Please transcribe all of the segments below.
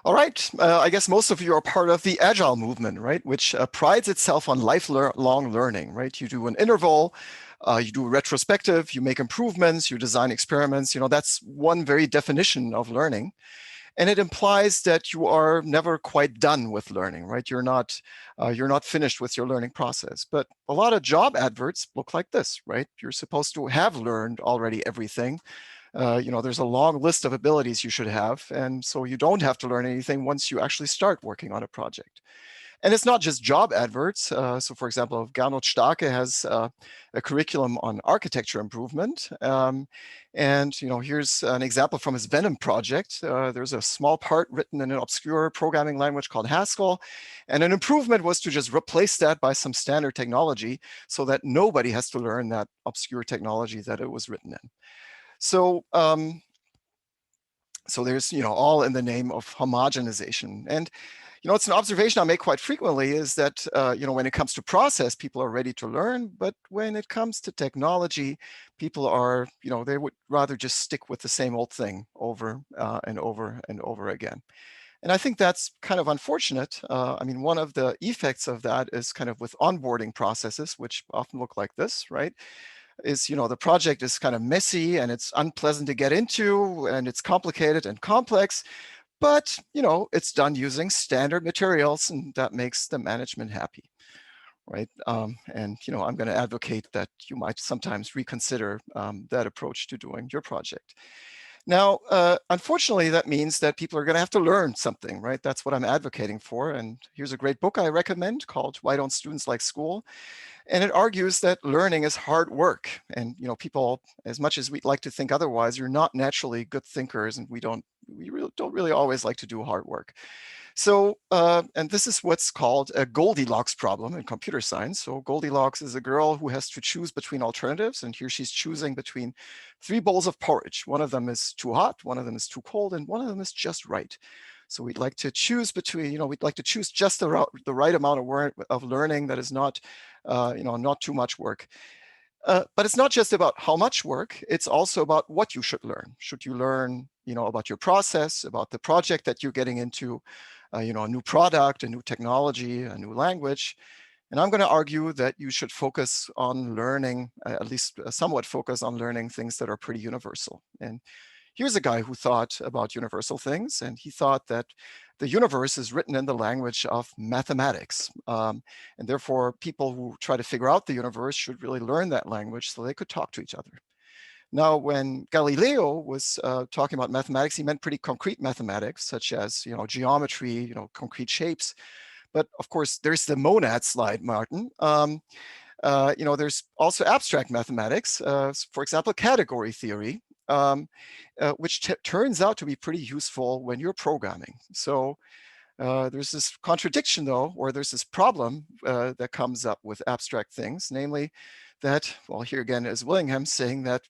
All right, I guess most of you are part of the Agile movement, right? Which prides itself on lifelong learning, right? You do an interval, you do a retrospective, you make improvements, you design experiments. That's one very definition of learning. And it implies that you are never quite done with learning, right? You're not finished with your learning process. But a lot of job adverts look like this, right? You're supposed to have learned already everything. There's a long list of abilities you should have, and so you don't have to learn anything once you actually start working on a project. And it's not just job adverts. So, for example, Gernot Starke has a curriculum on architecture improvement. And here's an example from his Venom project. There's a small part written in an obscure programming language called Haskell. And an improvement was to just replace that by some standard technology so that nobody has to learn that obscure technology that it was written in. So there's, all in the name of homogenization. And, it's an observation I make quite frequently is that, when it comes to process, people are ready to learn. But when it comes to technology, people are, they would rather just stick with the same old thing over and over and over again. And I think that's kind of unfortunate. One of the effects of that is kind of with onboarding processes, which often look like this, right? Is the project is kind of messy and it's unpleasant to get into and it's complicated and complex, but it's done using standard materials and that makes the management happy, right? And I'm going to advocate that you might sometimes reconsider that approach to doing your project. Now, unfortunately, that means that people are going to have to learn something, right? That's what I'm advocating for. And here's a great book I recommend called Why Don't Students Like School? And it argues that learning is hard work. And people, as much as we'd like to think otherwise, you're not naturally good thinkers, and we really don't really always like to do hard work. So, and this is what's called a Goldilocks problem in computer science. So Goldilocks is a girl who has to choose between alternatives, and here she's choosing between 3 bowls of porridge. One of them is too hot, one of them is too cold, and one of them is just right. So we'd like to choose between, we'd like to choose just the right amount of learning that is not, not too much work. But it's not just about how much work, it's also about what you should learn. Should you learn, about your process, about the project that you're getting into, a new product, a new technology, a new language. And I'm going to argue that you should focus on learning, at least somewhat focus on learning things that are pretty universal. And here's a guy who thought about universal things, and he thought that the universe is written in the language of mathematics. And therefore, people who try to figure out the universe should really learn that language so they could talk to each other. Now, when Galileo was talking about mathematics, he meant pretty concrete mathematics, such as geometry, concrete shapes. But of course, there's the monad slide, Martin. There's also abstract mathematics, for example, category theory, which turns out to be pretty useful when you're programming. So there's this contradiction, though, or there's this problem that comes up with abstract things, namely that, well, here again is Willingham saying that,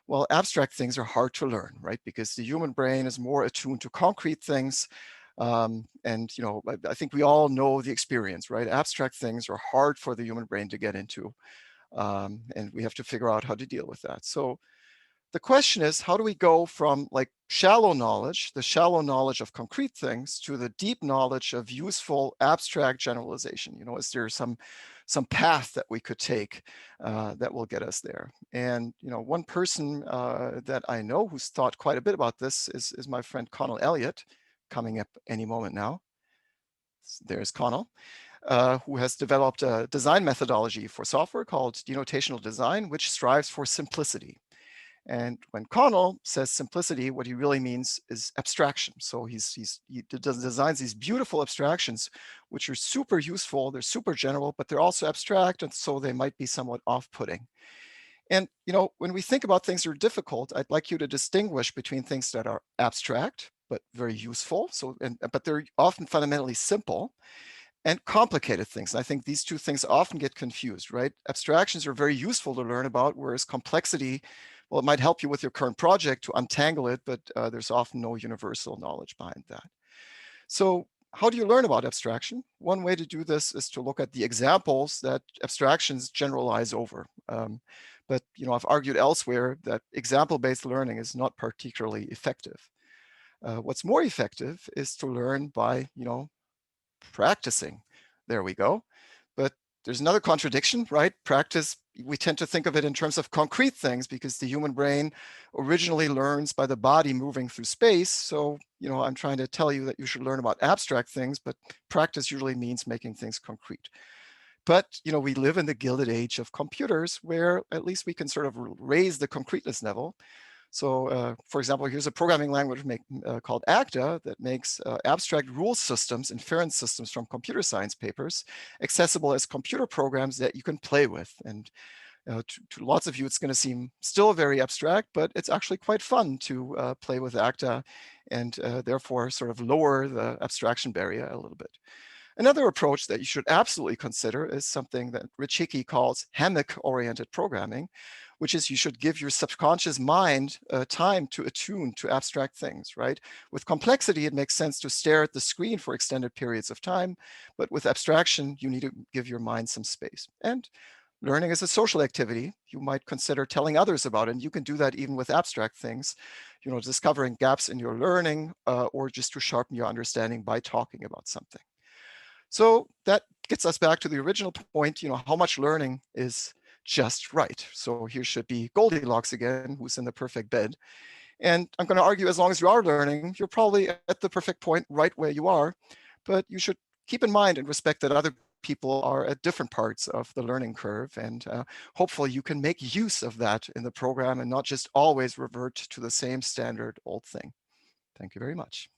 well, abstract things are hard to learn, right? Because the human brain is more attuned to concrete things. And I think we all know the experience, right? Abstract things are hard for the human brain to get into. And we have to figure out how to deal with that. So the question is, how do we go from like shallow knowledge, the shallow knowledge of concrete things, to the deep knowledge of useful abstract generalization? Is there some path that we could take that will get us there? And one person that I know who's thought quite a bit about this is my friend Connell Elliott, coming up any moment now. There's Connell. Who has developed a design methodology for software called denotational design, which strives for simplicity. And when Connell says simplicity, what he really means is abstraction. So he designs these beautiful abstractions, which are super useful. They're super general, but they're also abstract, and so they might be somewhat off-putting. And when we think about things that are difficult, I'd like you to distinguish between things that are abstract but very useful. But they're often fundamentally simple, and complicated things. And I think these two things often get confused, right? Abstractions are very useful to learn about, whereas complexity, well, it might help you with your current project to untangle it, but there's often no universal knowledge behind that. So how do you learn about abstraction? One way to do this is to look at the examples that abstractions generalize over. But I've argued elsewhere that example-based learning is not particularly effective. What's more effective is to learn by, practicing. There we go. But there's another contradiction, right? Practice, we tend to think of it in terms of concrete things because the human brain originally learns by the body moving through space. So, I'm trying to tell you that you should learn about abstract things, but practice usually means making things concrete. But, we live in the Gilded Age of computers where at least we can sort of raise the concreteness level. So, for example, here's a programming language called ACTA that makes abstract rule systems, inference systems from computer science papers accessible as computer programs that you can play with. And to lots of you, it's going to seem still very abstract, but it's actually quite fun to play with ACTA and therefore sort of lower the abstraction barrier a little bit. Another approach that you should absolutely consider is something that Rich Hickey calls hammock-oriented programming, which is you should give your subconscious mind time to attune to abstract things, right? With complexity, it makes sense to stare at the screen for extended periods of time, but with abstraction, you need to give your mind some space. And learning is a social activity. You might consider telling others about it, and you can do that even with abstract things, discovering gaps in your learning or just to sharpen your understanding by talking about something. So that gets us back to the original point, how much learning is just right. So here should be Goldilocks again, who's in the perfect bed. And I'm going to argue as long as you are learning, you're probably at the perfect point right where you are. But you should keep in mind and respect that other people are at different parts of the learning curve. And hopefully you can make use of that in the program and not just always revert to the same standard old thing. Thank you very much.